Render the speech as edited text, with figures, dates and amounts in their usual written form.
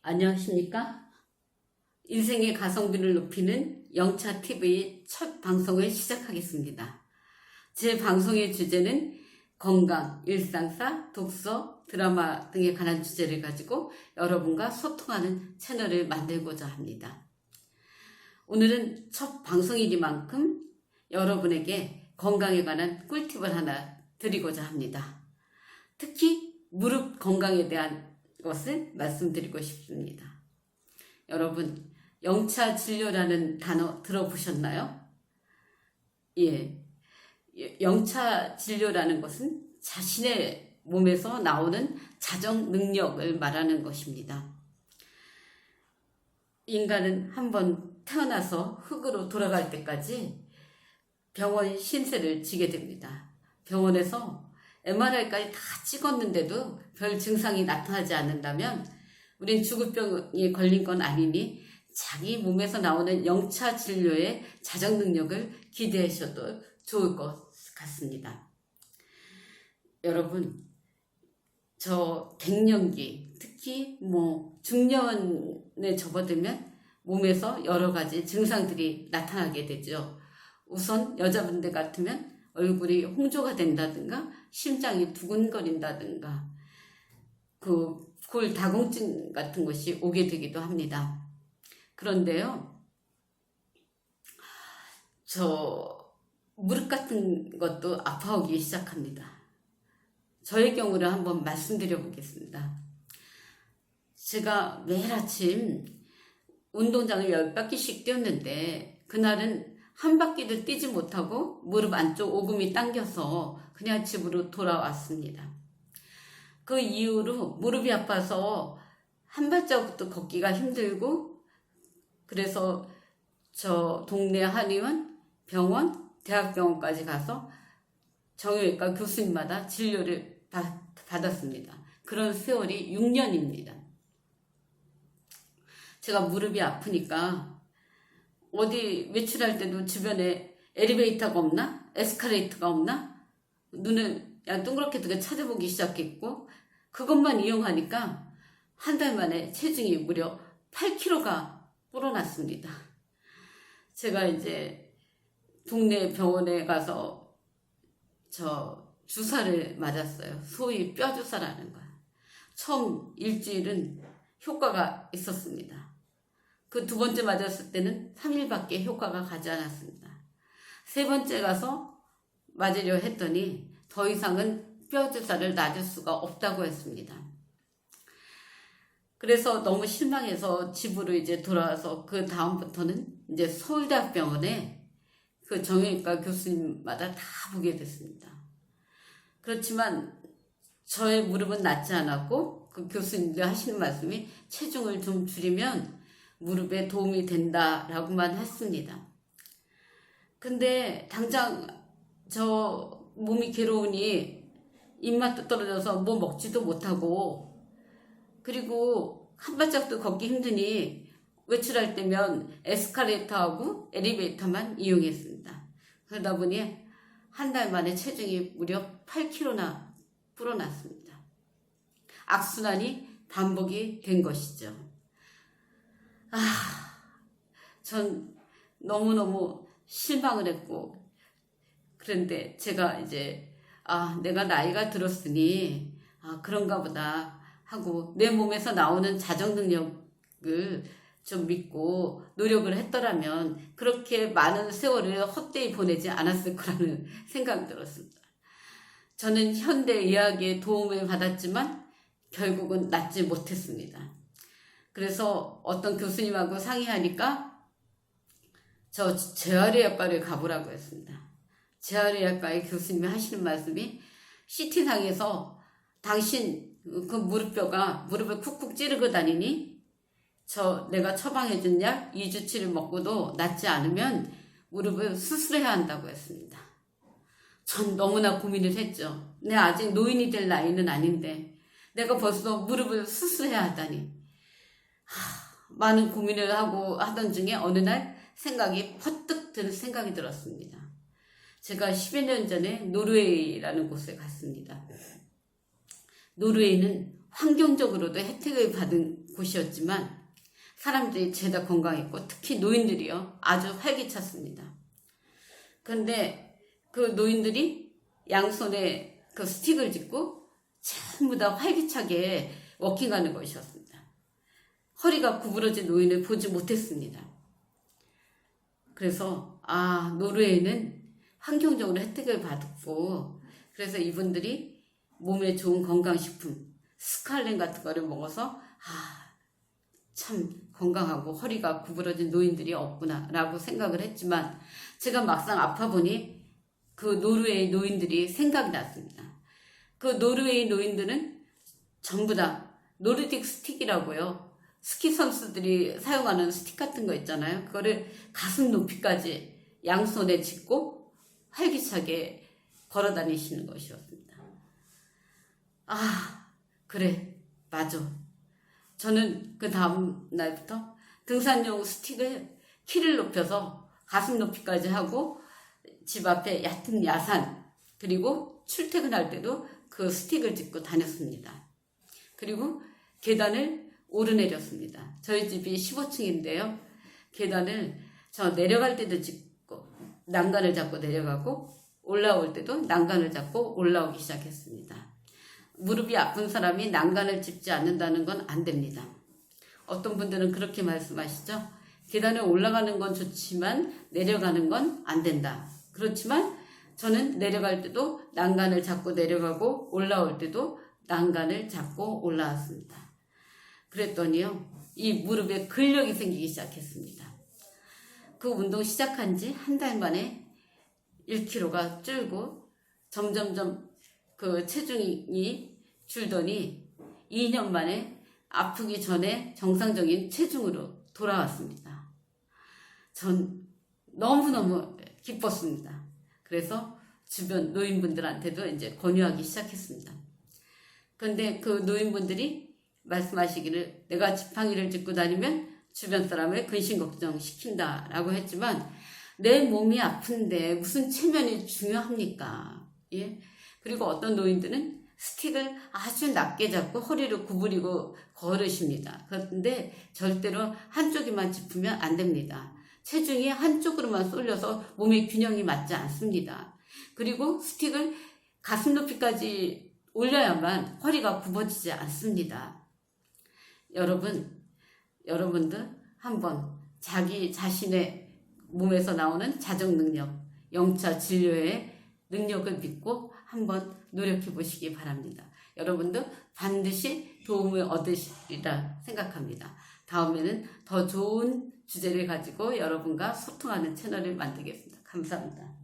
안녕하십니까? 인생의 가성비를 높이는 영차TV 첫 방송을 시작하겠습니다. 제 방송의 주제는 건강, 일상사, 독서, 드라마 등에 관한 주제를 가지고 여러분과 소통하는 채널을 만들고자 합니다. 오늘은 첫 방송이니만큼 여러분에게 건강에 관한 꿀팁을 하나 드리고자 합니다. 특히 무릎 건강에 대한 것을 말씀드리고 싶습니다. 여러분, 영차 진료라는 단어 들어보셨나요? 예, 영차 진료라는 것은 자신의 몸에서 나오는 자정 능력을 말하는 것입니다. 인간은 한번 태어나서 흙으로 돌아갈 때까지 병원 신세를 지게 됩니다. 병원에서 MRI까지 다 찍었는데도 별 증상이 나타나지 않는다면 우린 죽을 병에 걸린 건 아니니 자기 몸에서 나오는 영차 진료의 자정 능력을 기대하셔도 좋을 것 같습니다. 여러분, 저 갱년기, 특히 중년에 접어들면 몸에서 여러 가지 증상들이 나타나게 되죠. 우선 여자분들 같으면 얼굴이 홍조가 된다든가 심장이 두근거린다든가 골다공증 같은 것이 오게 되기도 합니다. 그런데요, 저 무릎 같은 것도 아파오기 시작합니다. 저의 경우를 한번 말씀드려 보겠습니다. 제가 매일 아침 운동장을 10바퀴씩 뛰었는데 그날은 한 바퀴도 뛰지 못하고 무릎 안쪽 오금이 당겨서 그냥 집으로 돌아왔습니다. 그 이후로 무릎이 아파서 한 발자국도 걷기가 힘들고, 그래서 저 동네 한의원, 병원, 대학병원까지 가서 정형외과 교수님마다 진료를 받았습니다. 그런 세월이 6년입니다. 제가 무릎이 아프니까 어디 외출할 때도 주변에 엘리베이터가 없나? 에스컬레이터가 없나? 눈을 둥그렇게 뜨고 찾아보기 시작했고, 그것만 이용하니까 한 달 만에 체중이 무려 8kg가 불어났습니다. 제가 이제 동네 병원에 가서 저 주사를 맞았어요. 소위 뼈 주사라는 거야. 처음 일주일은 효과가 있었습니다. 그 두 번째 맞았을 때는 3일밖에 효과가 가지 않았습니다. 세 번째 가서 맞으려 했더니 더 이상은 뼈 주사를 놔줄 수가 없다고 했습니다. 그래서 너무 실망해서 집으로 이제 돌아와서 그 다음부터는 이제 서울대학병원에 그 정형외과 교수님마다 다 보게 됐습니다. 그렇지만 저의 무릎은 낫지 않았고 그 교수님들 하시는 말씀이 체중을 좀 줄이면 무릎에 도움이 된다라고만 했습니다. 근데 당장 저 몸이 괴로우니 입맛도 떨어져서 뭐 먹지도 못하고, 그리고 한 발짝도 걷기 힘드니 외출할 때면 에스컬레이터하고 엘리베이터만 이용했습니다. 그러다 보니 한 달 만에 체중이 무려 8kg나 불어났습니다. 악순환이 반복이 된 것이죠. 전 너무너무 실망을 했고, 그런데 제가 이제 내가 나이가 들었으니 그런가 보다 하고 내 몸에서 나오는 자정 능력을 좀 믿고 노력을 했더라면 그렇게 많은 세월을 헛되이 보내지 않았을 거라는 생각이 들었습니다. 저는 현대의학의 도움을 받았지만 결국은 낫지 못했습니다. 그래서 어떤 교수님하고 상의하니까 저 재활의학과를 가보라고 했습니다. 재활의학과의 교수님이 하시는 말씀이 CT상에서 당신 그 무릎뼈가 무릎을 쿡쿡 찌르고 다니니 내가 처방해준 약 2주치를 먹고도 낫지 않으면 무릎을 수술해야 한다고 했습니다. 전 너무나 고민을 했죠. 내가 아직 노인이 될 나이는 아닌데 내가 벌써 무릎을 수술해야 하다니. 많은 고민을 하고 하던 중에 어느 날 생각이 퍼뜩 드는 생각이 들었습니다. 제가 10여 년 전에 노르웨이라는 곳에 갔습니다. 노르웨이는 환경적으로도 혜택을 받은 곳이었지만 사람들이 죄다 건강했고 특히 노인들이요 아주 활기찼습니다. 그런데 그 노인들이 양손에 그 스틱을 짚고 전부 다 활기차게 워킹하는 것이었습니다. 허리가 구부러진 노인을 보지 못했습니다. 그래서 노르웨이는 환경적으로 혜택을 받았고 그래서 이분들이 몸에 좋은 건강식품 스칼렌 같은 거를 먹어서 참 건강하고 허리가 구부러진 노인들이 없구나 라고 생각을 했지만 제가 막상 아파보니 그 노르웨이 노인들이 생각이 났습니다. 그 노르웨이 노인들은 전부 다 노르딕 스틱이라고요. 스키 선수들이 사용하는 스틱 같은 거 있잖아요. 그거를 가슴 높이까지 양손에 짚고 활기차게 걸어 다니시는 것이었습니다. 그래, 맞아. 저는 그 다음 날부터 등산용 스틱을 키를 높여서 가슴 높이까지 하고 집 앞에 얕은 야산 그리고 출퇴근할 때도 그 스틱을 짚고 다녔습니다. 그리고 계단을 오르내렸습니다. 저희 집이 15층인데요. 계단을 저 내려갈 때도 짚고 난간을 잡고 내려가고 올라올 때도 난간을 잡고 올라오기 시작했습니다. 무릎이 아픈 사람이 난간을 짚지 않는다는 건 안 됩니다. 어떤 분들은 그렇게 말씀하시죠. 계단을 올라가는 건 좋지만 내려가는 건 안 된다. 그렇지만 저는 내려갈 때도 난간을 잡고 내려가고 올라올 때도 난간을 잡고 올라왔습니다. 그랬더니요. 이 무릎에 근력이 생기기 시작했습니다. 그 운동 시작한 지 한 달 만에 1kg가 줄고 점점점 그 체중이 줄더니 2년 만에 아프기 전에 정상적인 체중으로 돌아왔습니다. 전 너무너무 기뻤습니다. 그래서 주변 노인분들한테도 이제 권유하기 시작했습니다. 그런데 그 노인분들이 말씀하시기를 내가 지팡이를 짚고 다니면 주변 사람을 근심 걱정시킨다라고 했지만 내 몸이 아픈데 무슨 체면이 중요합니까? 예? 그리고 어떤 노인들은 스틱을 아주 낮게 잡고 허리를 구부리고 걸으십니다. 그런데 절대로 한쪽에만 짚으면 안 됩니다. 체중이 한쪽으로만 쏠려서 몸의 균형이 맞지 않습니다. 그리고 스틱을 가슴 높이까지 올려야만 허리가 굽어지지 않습니다. 여러분들 한번 자기 자신의 몸에서 나오는 자정 능력, 영차 진료의 능력을 믿고 한번 노력해 보시기 바랍니다. 여러분도 반드시 도움을 얻으시리라 생각합니다. 다음에는 더 좋은 주제를 가지고 여러분과 소통하는 채널을 만들겠습니다. 감사합니다.